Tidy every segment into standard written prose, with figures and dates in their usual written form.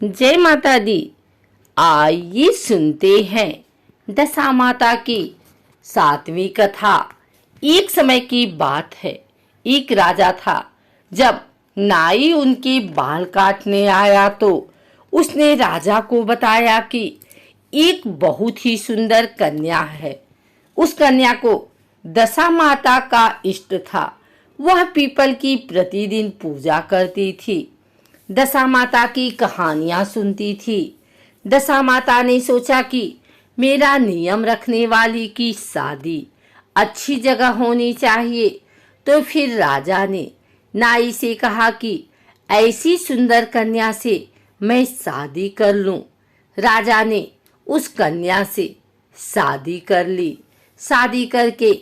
जय माता दी। आइए सुनते हैं दशा माता की 7वीं कथा। एक समय की बात है, एक राजा था। जब नाई उनके बाल काटने आया तो उसने राजा को बताया कि एक बहुत ही सुंदर कन्या है। उस कन्या को दशा माता का इष्ट था। वह पीपल की प्रतिदिन पूजा करती थी, दशा माता की कहानियां सुनती थी। दशा माता ने सोचा कि मेरा नियम रखने वाली की शादी अच्छी जगह होनी चाहिए। तो फिर राजा ने नाई से कहा कि ऐसी सुंदर कन्या से मैं शादी कर लूं। राजा ने उस कन्या से शादी कर ली। शादी करके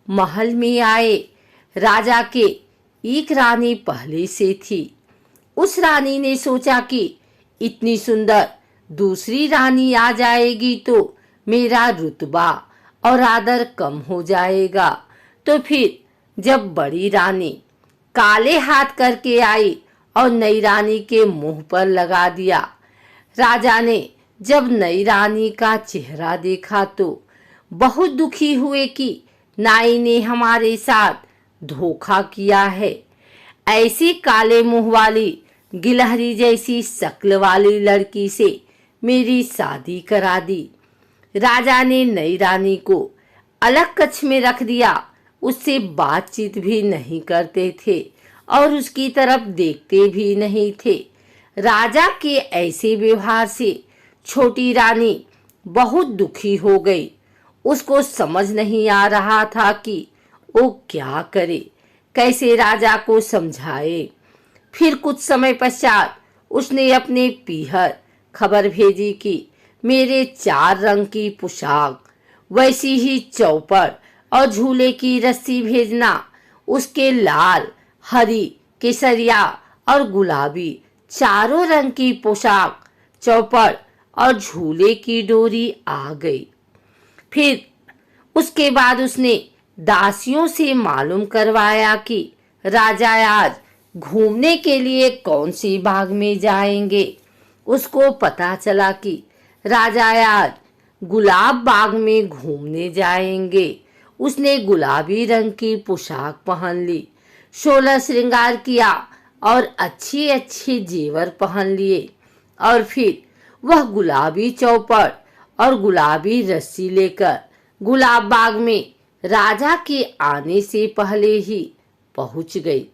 महल में आए। राजा के एक रानी पहले से थी। उस रानी ने सोचा कि इतनी सुंदर दूसरी रानी आ जाएगी तो मेरा रुतबा और आदर कम हो जाएगा। तो फिर जब बड़ी रानी काले हाथ करके आई और नई रानी के मुंह पर लगा दिया। राजा ने जब नई रानी का चेहरा देखा तो बहुत दुखी हुए कि नाई ने हमारे साथ धोखा किया है। ऐसी काले मुंह वाली गिलहरी जैसी शक्ल वाली लड़की से मेरी शादी करा दी। राजा ने नई रानी को अलग कक्ष में रख दिया। उससे बातचीत भी नहीं करते थे और उसकी तरफ देखते भी नहीं थे। राजा के ऐसे व्यवहार से छोटी रानी बहुत दुखी हो गई। उसको समझ नहीं आ रहा था कि वो क्या करे, कैसे राजा को समझाए। फिर कुछ समय पश्चात उसने अपने पीहर खबर भेजी कि मेरे 4 रंग की पोशाक, वैसी ही चौपड़ और झूले की रस्सी भेजना। उसके लाल, हरी, केसरिया और गुलाबी चारों रंग की पोशाक, चौपड़ और झूले की डोरी आ गई। फिर उसके बाद उसने दासियों से मालूम करवाया कि राजा आज घूमने के लिए कौन सी बाग में जाएंगे। उसको पता चला कि राजा आज गुलाब बाग में घूमने जाएंगे। उसने गुलाबी रंग की पोशाक पहन ली, 16 श्रृंगार किया और अच्छे अच्छे जेवर पहन लिए। और फिर वह गुलाबी चौपड़ और गुलाबी रस्सी लेकर गुलाब बाग में राजा के आने से पहले ही पहुंच गई।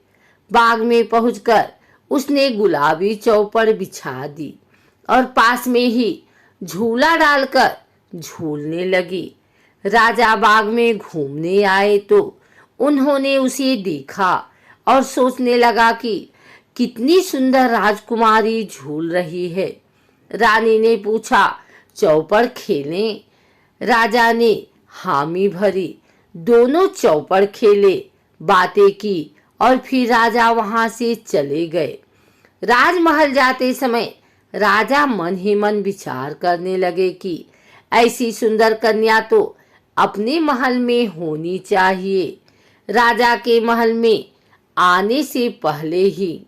बाग में पहुंचकर उसने गुलाबी चौपड़ बिछा दी और पास में ही झूला डालकर झूलने लगी। राजा बाग में घूमने आए तो उन्होंने उसे देखा और सोचने लगा कि कितनी सुंदर राजकुमारी झूल रही है। रानी ने पूछा, चौपड़ खेलें? राजा ने हामी भरी। दोनों चौपड़ खेले, बातें की और फिर राजा वहां से चले गए। राजमहल जाते समय राजा मन ही मन विचार करने लगे कि ऐसी सुंदर कन्या तो अपने महल में होनी चाहिए। राजा के महल में आने से पहले ही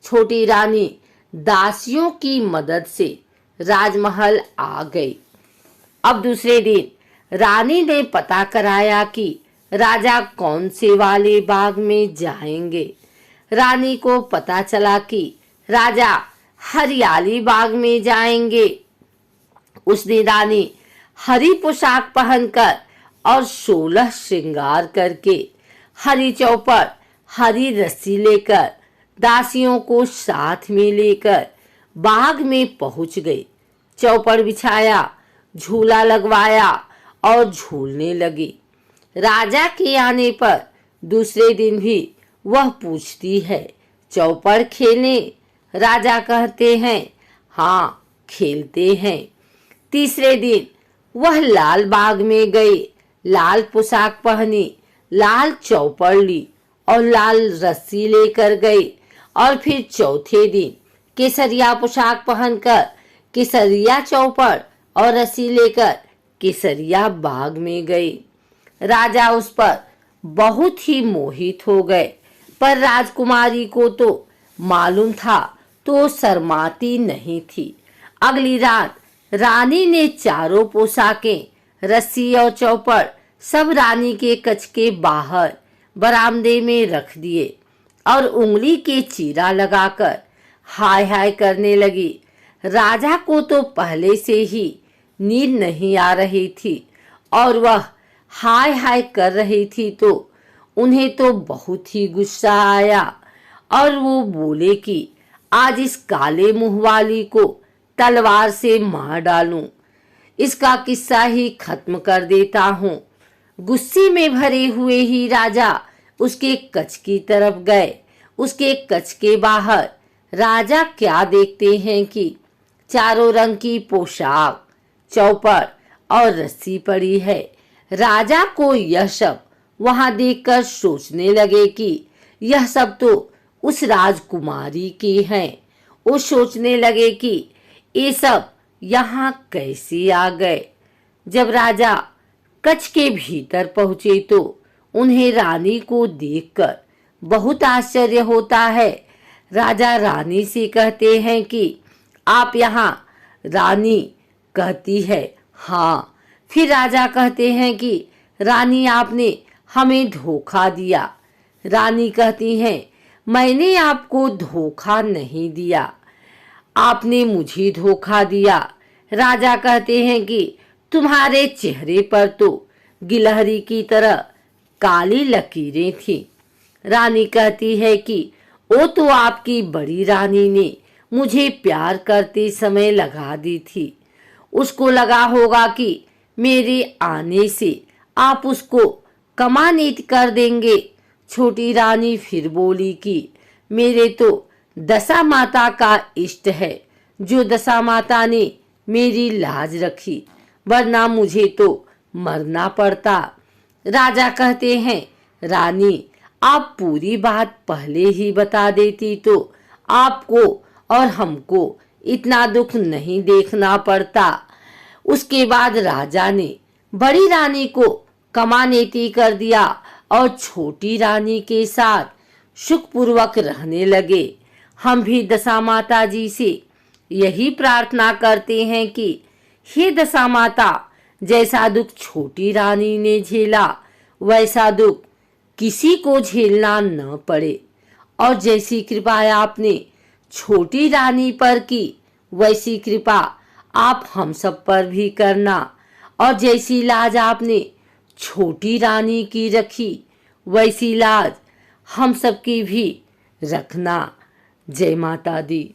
छोटी रानी दासियों की मदद से राजमहल आ गई। अब दूसरे दिन रानी ने पता कराया कि राजा कौन से वाले बाग में जाएंगे। रानी को पता चला कि राजा हरियाली बाग में जाएंगे। उस दिन रानी हरी पोशाक पहनकर और 16 श्रृंगार करके, हरी चौपड़, हरी रस्सी लेकर, दासियों को साथ में लेकर बाग में पहुंच गई। चौपड़ बिछाया, झूला लगवाया और झूलने लगी। राजा के आने पर दूसरे दिन भी वह पूछती है, चौपड़ खेलें? राजा कहते हैं, हाँ खेलते हैं। तीसरे दिन वह लाल बाग में गई, लाल पोशाक पहनी, लाल चौपड़ ली और लाल रस्सी लेकर गई। और फिर चौथे दिन केसरिया पोशाक पहनकर, केसरिया चौपड़ और रस्सी लेकर केसरिया बाग में गई। राजा उस पर बहुत ही मोहित हो गए, पर राजकुमारी को तो मालूम था तो शर्माती नहीं थी। अगली रात रानी ने चारों पोशाकें, रस्सी और चौपड़ सब रानी के कक्ष के बाहर बरामदे में रख दिए और उंगली के चीरा लगाकर हाय हाय करने लगी। राजा को तो पहले से ही नींद नहीं आ रही थी और वह हाय हाय कर रही थी तो उन्हें तो बहुत ही गुस्सा आया और वो बोले कि आज इस काले मुंह वाली को तलवार से मार डालूं, इसका किस्सा ही खत्म कर देता हूँ। गुस्से में भरे हुए ही राजा उसके कक्ष की तरफ गए। उसके कक्ष के बाहर राजा क्या देखते हैं कि चारों रंग की पोशाक, चौपड़ और रस्सी पड़ी है। राजा को यह सब वहां देखकर सोचने लगे कि यह सब तो उस राजकुमारी की हैं। वो सोचने लगे कि ये सब यहाँ कैसे आ गए। जब राजा कक्ष के भीतर पहुंचे तो उन्हें रानी को देखकर बहुत आश्चर्य होता है। राजा रानी से कहते हैं कि आप यहाँ? रानी कहती है हाँ। फिर राजा कहते हैं कि रानी आपने हमें धोखा दिया। रानी कहती हैं मैंने आपको धोखा नहीं दिया, आपने मुझे धोखा दिया। राजा कहते हैं कि तुम्हारे चेहरे पर तो गिलहरी की तरह काली लकीरें थी। रानी कहती है कि वो तो आपकी बड़ी रानी ने मुझे प्यार करते समय लगा दी थी। उसको लगा होगा कि मेरे आने से आप उसको कमानीत कर देंगे। छोटी रानी फिर बोली कि मेरे तो दशा माता का इष्ट है, जो दशा माता ने मेरी लाज रखी, वरना मुझे तो मरना पड़ता। राजा कहते हैं रानी आप पूरी बात पहले ही बता देती तो आपको और हमको इतना दुख नहीं देखना पड़ता। उसके बाद राजा ने बड़ी रानी को कमानेती कर दिया और छोटी रानी के साथ सुखपूर्वक रहने लगे। हम भी दशा माता जी से यही प्रार्थना करते हैं कि हे दशा माता, जैसा दुख छोटी रानी ने झेला वैसा दुख किसी को झेलना न पड़े, और जैसी कृपा आपने छोटी रानी पर की वैसी कृपा आप हम सब पर भी करना, और जैसी लाज आपने छोटी रानी की रखी वैसी लाज हम सब की भी रखना। जय माता दी।